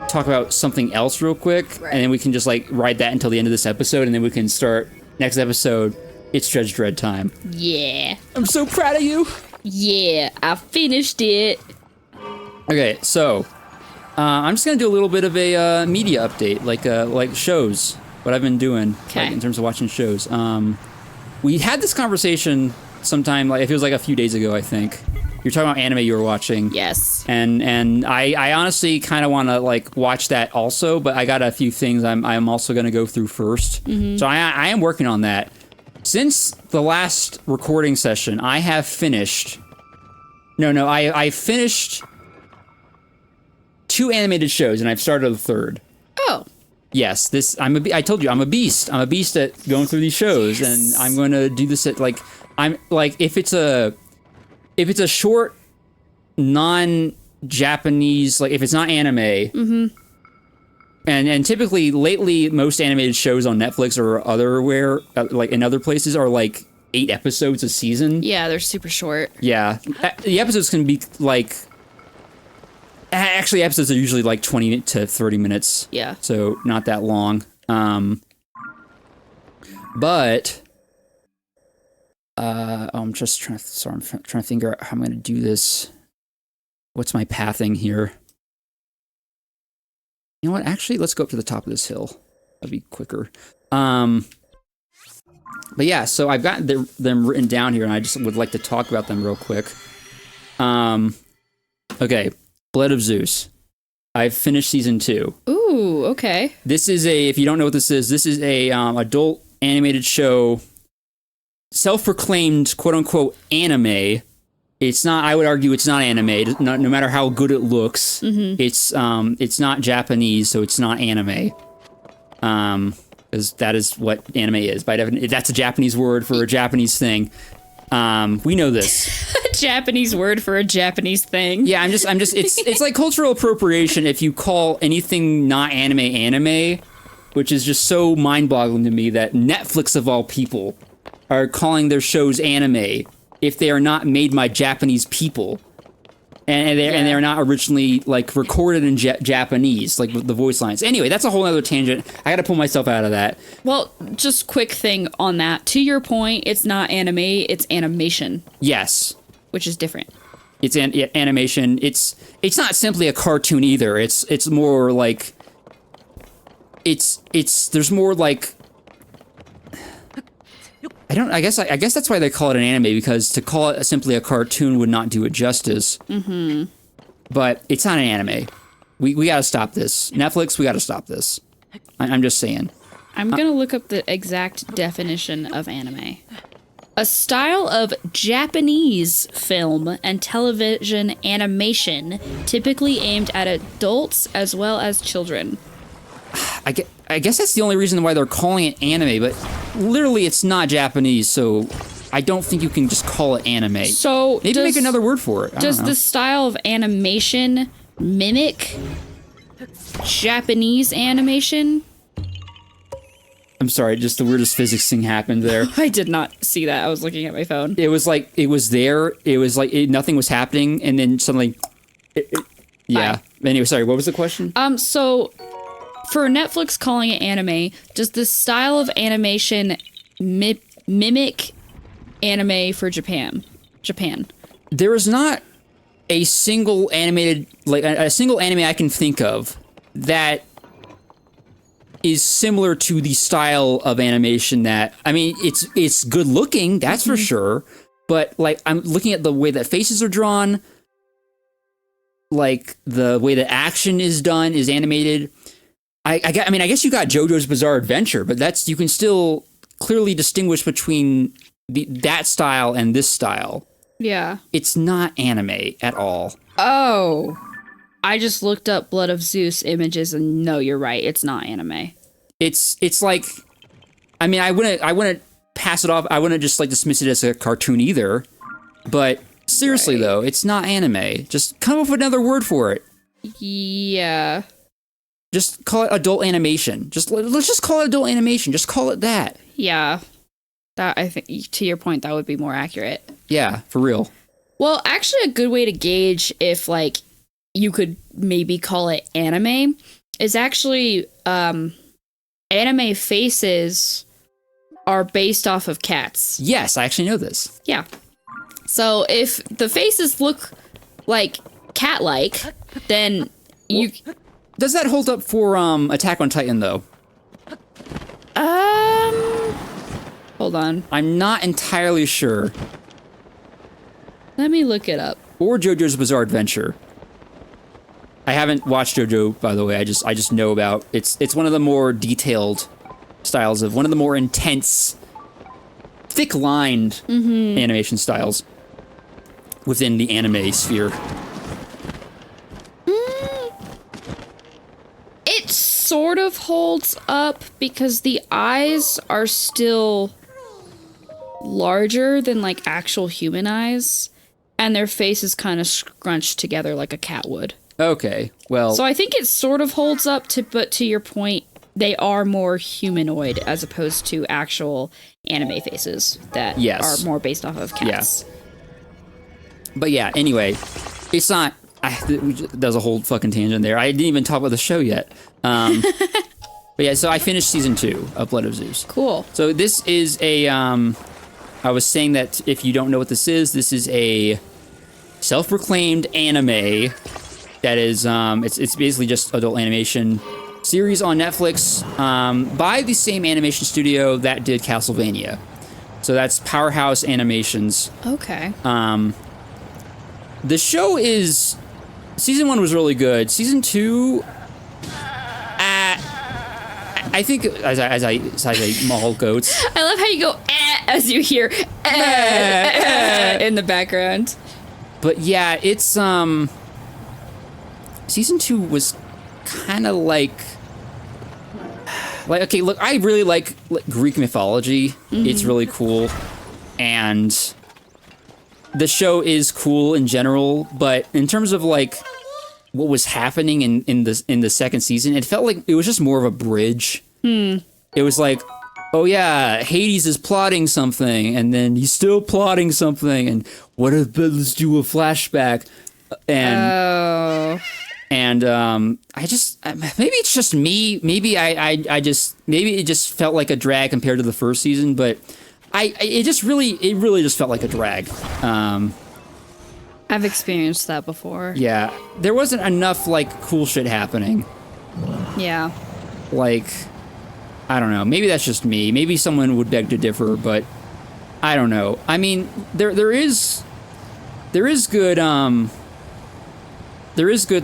talk about something else real quick, and then we can just ride that until the end of this episode, and then we can start next episode. It's Judge Dredd time. Yeah. I'm so proud of you. Yeah, I finished it. Okay, so I'm just gonna do a little bit of a media update, like shows, what I've been doing, in terms of watching shows. We had this conversation sometime, it feels like a few days ago, I think. You're talking about anime you were watching. Yes. And I honestly kind of want to watch that also, but I got a few things I'm also gonna go through first. Mm-hmm. So I am working on that. Since the last recording session, I have finished. I finished 2 animated shows, and I've started a 3rd. Oh. Yes, I told you, I'm a beast. I'm a beast at going through these shows, and I'm going to do this at if it's a short, non-Japanese, if it's not anime, And typically, lately, most animated shows on Netflix or otherwhere, like in other places, are like 8 episodes a season. Yeah, they're super short. Yeah. The episodes can be like... Actually, episodes are usually like 20 to 30 minutes. Yeah. So, not that long. But... I'm just trying to figure out how I'm going to do this. What's my pathing here? You know what? Actually, let's go up to the top of this hill. That'd be quicker. But yeah, so I've got them written down here, and I just would like to talk about them real quick. Okay, Blood of Zeus. I've finished season 2. Ooh, okay. This is if you don't know what this is a adult animated show, self-proclaimed quote-unquote anime. It's not, I would argue it's not anime, no matter how good it looks. Mm-hmm. It's not Japanese, so it's not anime. Because that is what anime is. By definition, that's a Japanese word for a Japanese thing. We know this. A Japanese word for a Japanese thing. Yeah, I'm just it's like cultural appropriation if you call anything not anime, which is just so mind-boggling to me that Netflix of all people are calling their shows anime if they are not made by Japanese people, and they're not originally like recorded in Japanese, like with the voice lines. Anyway, that's a whole other tangent. I got to pull myself out of that. Well, just quick thing on that. To your point, it's not anime; it's animation. Yes, which is different. It's animation. It's not simply a cartoon either. It's more like there's more like. I guess that's why they call it an anime, because to call it simply a cartoon would not do it justice. Mm-hmm. But it's not an anime. We gotta stop this. Netflix, we gotta stop this. I'm just saying. I'm gonna look up the exact definition of anime. A style of Japanese film and television animation typically aimed at adults as well as children. I guess that's the only reason why they're calling it anime, but literally it's not Japanese, so I don't think you can just call it anime. So maybe make another word for it. Does the style of animation mimic Japanese animation? I'm sorry, just the weirdest physics thing happened there. I did not see that. I was looking at my phone. It was like, it was there, it was like, nothing was happening, and then suddenly, yeah. Anyway, sorry, what was the question? So, for Netflix calling it anime, does the style of animation mimic anime for Japan? There is not a single animated, like, a single anime I can think of that is similar to the style of animation that, I mean, it's good looking, that's for sure, but like I'm looking at the way that faces are drawn, like the way that action is done is animated. I guess you got JoJo's Bizarre Adventure, but that's, you can still clearly distinguish between that style and this style. Yeah. It's not anime at all. Oh. I just looked up Blood of Zeus images, and no, you're right. It's not anime. It's like, I mean, I wouldn't pass it off. I wouldn't just like dismiss it as a cartoon either. But seriously though, it's not anime. Just come up with another word for it. Yeah. Just call it adult animation. Let's just call it adult animation. Just call it that. Yeah. That, I think, to your point, that would be more accurate. Yeah, for real. Well, actually, a good way to gauge if like you could maybe call it anime is actually anime faces are based off of cats. Yes, I actually know this. Yeah. So if the faces look like cat-like, then you... Does that hold up for Attack on Titan, though? Hold on. I'm not entirely sure. Let me look it up. Or JoJo's Bizarre Adventure. I haven't watched JoJo, by the way. I just know about it's one of the more detailed styles of one of the more intense, thick-lined animation styles within the anime sphere. It sort of holds up because the eyes are still larger than like actual human eyes, and their face is kind of scrunched together like a cat would. Okay, well... So I think it sort of holds up, but to your point, they are more humanoid as opposed to actual anime faces that are more based off of cats. Yeah. But yeah, anyway, it's not... that was a whole fucking tangent there. I didn't even talk about the show yet. But yeah, so I finished season 2 of Blood of Zeus. Cool. So this is a... I was saying that if you don't know what this is a self-proclaimed anime that is... it's basically just adult animation series on Netflix by the same animation studio that did Castlevania. So that's Powerhouse Animations. Okay. The show is... Season 1 was really good. Season 2... I think as I maul goats. I love how you go as you hear in the background. But yeah, it's season 2 was kind of like okay, look, I really like Greek mythology. Mm-hmm. It's really cool, and the show is cool in general. But in terms of like what was happening in the second season, it felt like it was just more of a bridge. It was like, oh yeah, Hades is plotting something, and then he's still plotting something, and what if let's do a flashback, and I just maybe it's just me, maybe I just maybe it just felt like a drag compared to the first season, but it really just felt like a drag. I've experienced that before. Yeah, there wasn't enough like cool shit happening. Yeah. Like, I don't know. Maybe that's just me. Maybe someone would beg to differ, but I don't know. I mean, there is good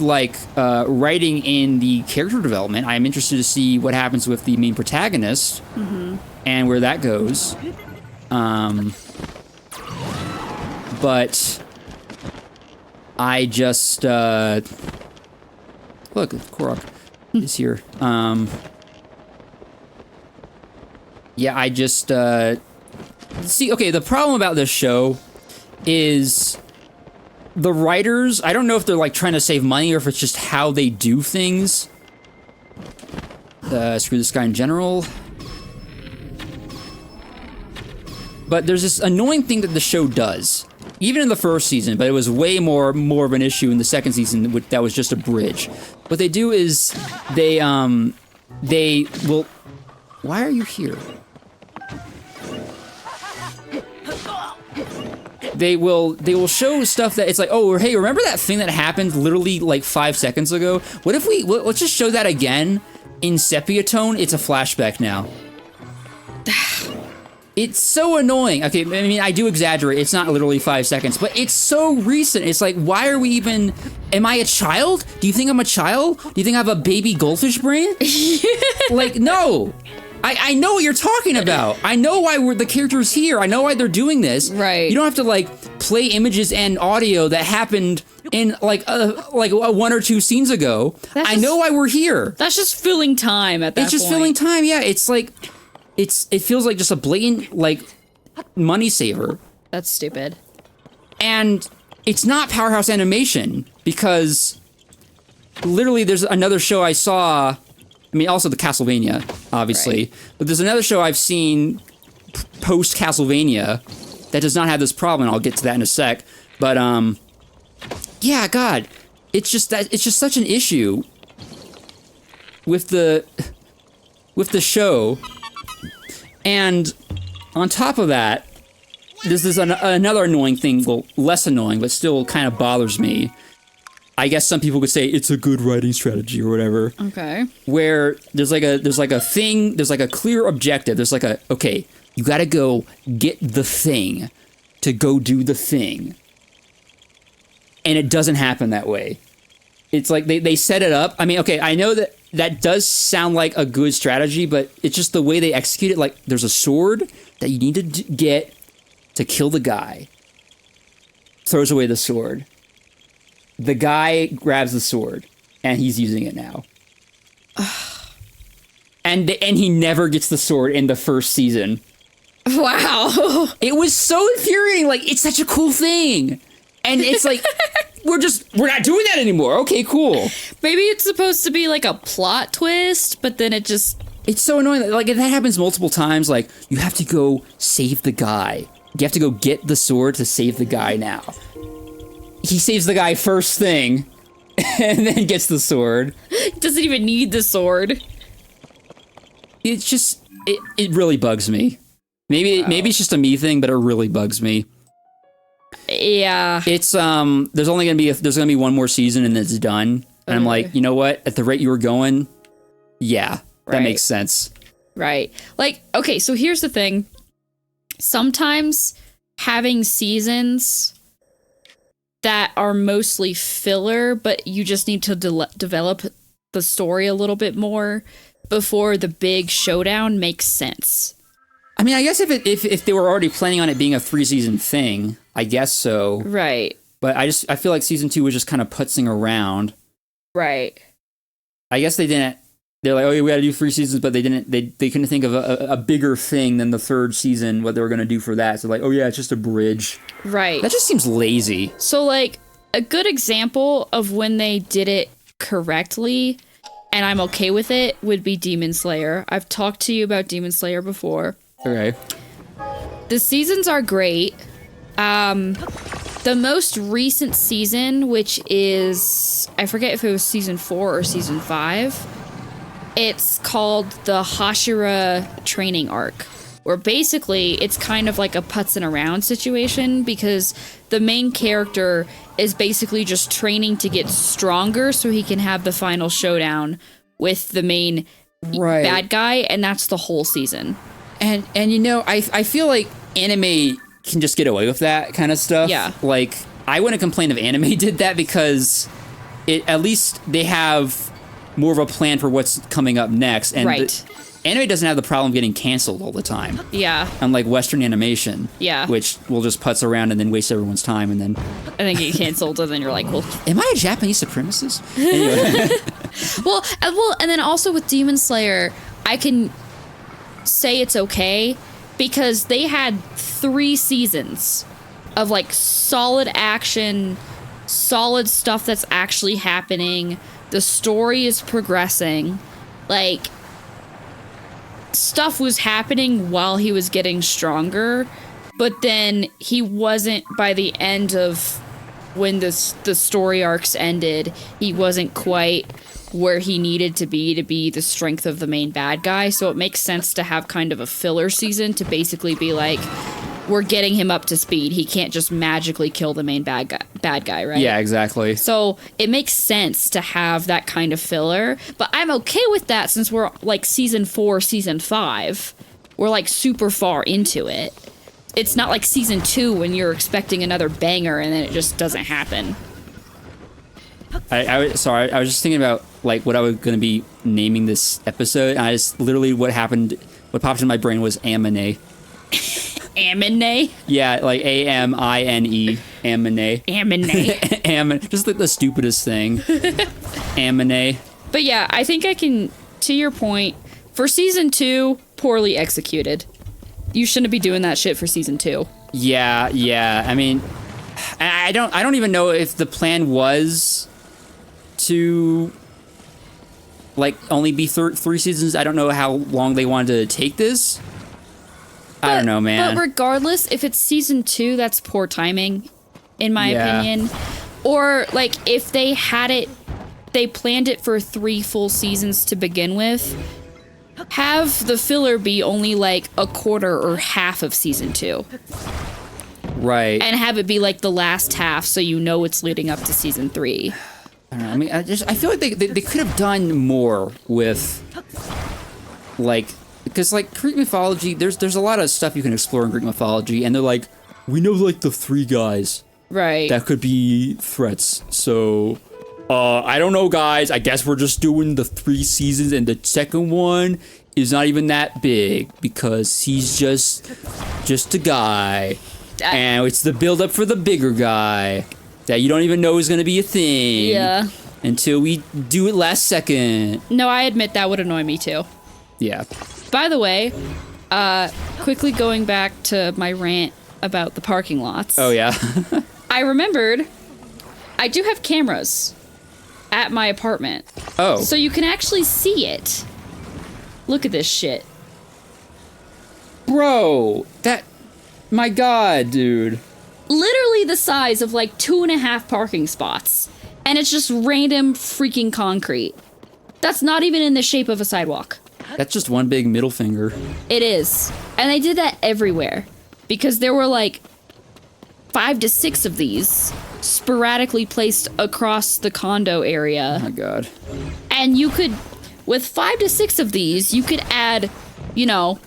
like writing in the character development. I'm interested to see what happens with the main protagonist and where that goes. But I just look, Korok is here. Yeah, I just see. Okay, the problem about this show is the writers. I don't know if they're like trying to save money or if it's just how they do things. Screw this guy in general. But there's this annoying thing that the show does, even in the first season, but it was way more of an issue in the second season. That was just a bridge. What they do is they will. Why are you here? They will show stuff that it's like, oh, hey, remember that thing that happened literally like 5 seconds ago? What if let's just show that again in sepia tone? It's a flashback now. It's so annoying. Okay, I mean, I do exaggerate. It's not literally 5 seconds, but it's so recent. It's like, why are we even... Am I a child? Do you think I'm a child? Do you think I have a baby goldfish brain? Like, no. I know what you're talking about. I know why the character's here. I know why they're doing this. Right. You don't have to, like, play images and audio that happened in, like 1 or 2 scenes ago. I know why we're here. That's just filling time at that point. It's just filling time, yeah. It's like... It feels like just a blatant, like, money saver. That's stupid. And it's not Powerhouse Animation, because literally there's another show I saw, I mean, also the Castlevania, obviously, right. But there's another show I've seen post-Castlevania that does not have this problem, and I'll get to that in a sec. But, yeah, God, it's just such an issue with the show. And on top of that, there's this another annoying thing, well, less annoying, but still kind of bothers me. I guess some people could say it's a good writing strategy or whatever. Okay. Where there's like a clear objective. There's like okay, you gotta go get the thing to go do the thing. And it doesn't happen that way. It's like they set it up. I mean, okay, I know that does sound like a good strategy, but it's just the way they execute it. Like, there's a sword that you need to get to kill the guy. Throws away the sword. The guy grabs the sword, and he's using it now. and he never gets the sword in the first season. Wow. It was so infuriating. Like, it's such a cool thing. And it's like, we're not doing that anymore. Okay, cool. Maybe it's supposed to be like a plot twist, but then it just... It's so annoying. Like, if that happens multiple times, like, you have to go save the guy. You have to go get the sword to save the guy now. He saves the guy first thing, and then gets the sword. Doesn't even need the sword. It's just, it really bugs me. Maybe it's just a me thing, but it really bugs me. Yeah. It's, there's gonna be one more season and it's done. And I'm like, you know what? At the rate you were going, yeah, that makes sense. Right. Like, okay, so here's the thing. Sometimes having seasons that are mostly filler, but you just need to develop the story a little bit more before the big showdown makes sense. I mean, I guess if they were already planning on it being a 3-season thing, I guess so. Right. But I feel like season 2 was just kind of putzing around. Right. I guess they didn't. They're like, oh yeah, we got to do 3 seasons, but they didn't. They couldn't think of a bigger thing than the 3rd season. What they were going to do for that? So like, oh yeah, it's just a bridge. Right. That just seems lazy. So like a good example of when they did it correctly, and I'm okay with it, would be Demon Slayer. I've talked to you about Demon Slayer before. Okay. The seasons are great. The most recent season, which is, I forget if it was season 4 or season 5, it's called the Hashira training arc, where basically it's kind of like a putzing around situation because the main character is basically just training to get stronger so he can have the final showdown with the main bad guy, and that's the whole season. And you know, I feel like anime can just get away with that kind of stuff. Yeah. Like, I wouldn't complain if anime did that because at least they have more of a plan for what's coming up next. And anime doesn't have the problem of getting canceled all the time. Yeah. Unlike Western animation. Yeah. Which will just putz around and then waste everyone's time and then... And then get canceled and then you're like, well... Am I a Japanese supremacist? Anyway. Well, and then also with Demon Slayer, I can say it's okay because they had 3 seasons of like solid action, solid stuff that's actually happening. The story is progressing. Like, stuff was happening while he was getting stronger, but then he wasn't, by the end of when the story arcs ended, he wasn't quite where he needed to be the strength of the main bad guy. So it makes sense to have kind of a filler season to basically be like, we're getting him up to speed. He can't just magically kill the main bad guy, right? Yeah, exactly. So it makes sense to have that kind of filler. But I'm okay with that since we're like season 4, season 5. We're like super far into it. It's not like season 2 when you're expecting another banger and then it just doesn't happen. I was just thinking about like what I was going to be naming this episode. And I just literally what popped in my brain was Amine. Amine? Yeah, like Amine. Amine. Amine. Just like the stupidest thing. Amine. But yeah, I think I can, to your point, for season 2, poorly executed. You shouldn't be doing that shit for season 2. Yeah. I mean, I don't even know if the plan was to like only be 3 seasons. I don't know how long they wanted to take this. I don't know, man. But regardless, if it's season 2, that's poor timing, in my opinion. Or like if they planned it for 3 full seasons to begin with, have the filler be only like a quarter or half of season 2. Right. And have it be like the last half so you know it's leading up to season 3. I don't know. I mean, I feel like they could have done more with, like, because like Greek mythology, there's a lot of stuff you can explore in Greek mythology, and they're like, we know like the 3 guys, right? That could be threats. So, I don't know, guys. I guess we're just doing the 3 seasons, and the second one is not even that big because he's just a guy, and it's the build up for the bigger guy that you don't even know is going to be a thing. Yeah. Until we do it last second. No, I admit that would annoy me too. Yeah. By the way, quickly going back to my rant about the parking lots. Oh, yeah. I remembered I do have cameras at my apartment. Oh. So you can actually see it. Look at this shit. Bro, my God, dude. Literally the size of like 2.5 parking spots. And it's just random freaking concrete. That's not even in the shape of a sidewalk. That's just one big middle finger. It is. And they did that everywhere. Because there were like 5 to 6 of these sporadically placed across the condo area. Oh my God. And you could, with 5 to 6 of these, you could add, 12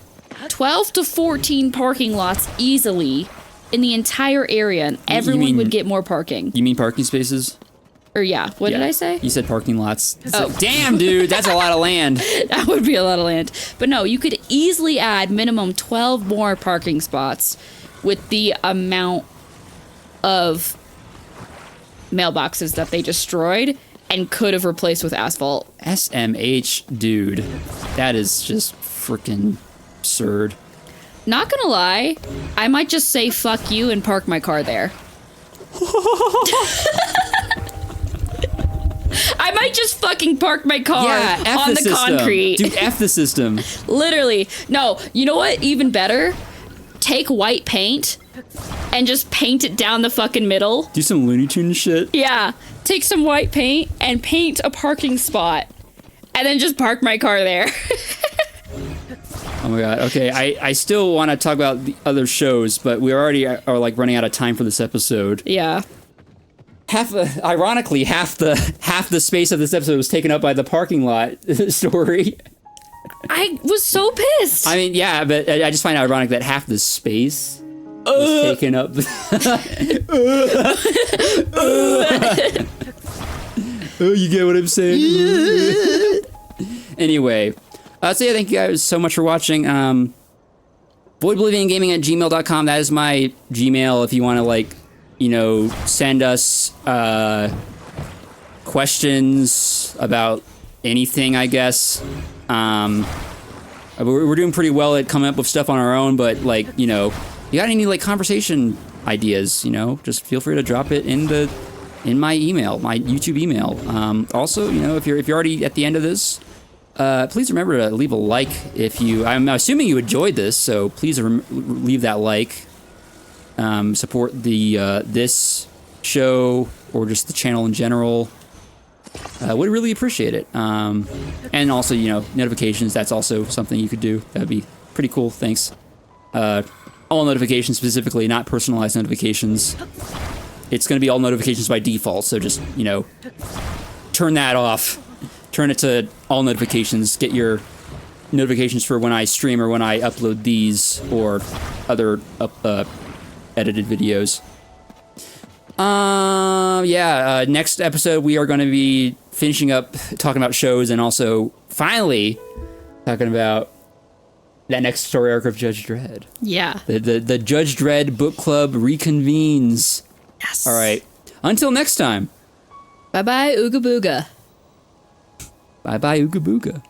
to 14 parking lots easily in the entire area, and everyone would get more parking. You mean parking spaces? Or yeah, what did I say? You said parking lots. Oh. Like, damn, dude, that's a lot of land. That would be a lot of land. But no, you could easily add minimum 12 more parking spots with the amount of mailboxes that they destroyed and could have replaced with asphalt. SMH, dude. That is just freaking absurd. Not gonna lie, I might just say fuck you and park my car there. I might just fucking park my car on the concrete. Dude, F the system. Literally. No, you know what? Even better? Take white paint and just paint it down the fucking middle. Do some Looney Tunes shit. Yeah. Take some white paint and paint a parking spot. And then just park my car there. Oh my God. Okay, I still want to talk about the other shows, but we already are like running out of time for this episode. Yeah. Ironically, half the space of this episode was taken up by the parking lot story. I was so pissed. I mean, yeah, but I just find it ironic that half the space was taken up. Oh, you get what I'm saying? Anyway, so yeah, thank you guys so much for watching. voidbliviongaming@gmail.com. That is my Gmail if you want to send us questions about anything, I guess. We're doing pretty well at coming up with stuff on our own, but you got any conversation ideas, just feel free to drop it in my email, my YouTube email. Also, if you're already at the end of this, please remember to leave a like I'm assuming you enjoyed this, so please leave that like. Support this show or just the channel in general. Would really appreciate it. And also, notifications, that's also something you could do. That'd be pretty cool. Thanks. All notifications specifically, not personalized notifications. It's going to be all notifications by default, so just, turn that off. Turn it to all notifications. Get your notifications for when I stream or when I upload these or other edited videos. Next episode we are going to be finishing up talking about shows and also finally talking about that next story arc of Judge Dredd. Yeah. The Judge Dredd book club reconvenes. Yes. All right. Until next time. Bye-bye, Ooga Booga. Bye-bye, Ooga Booga.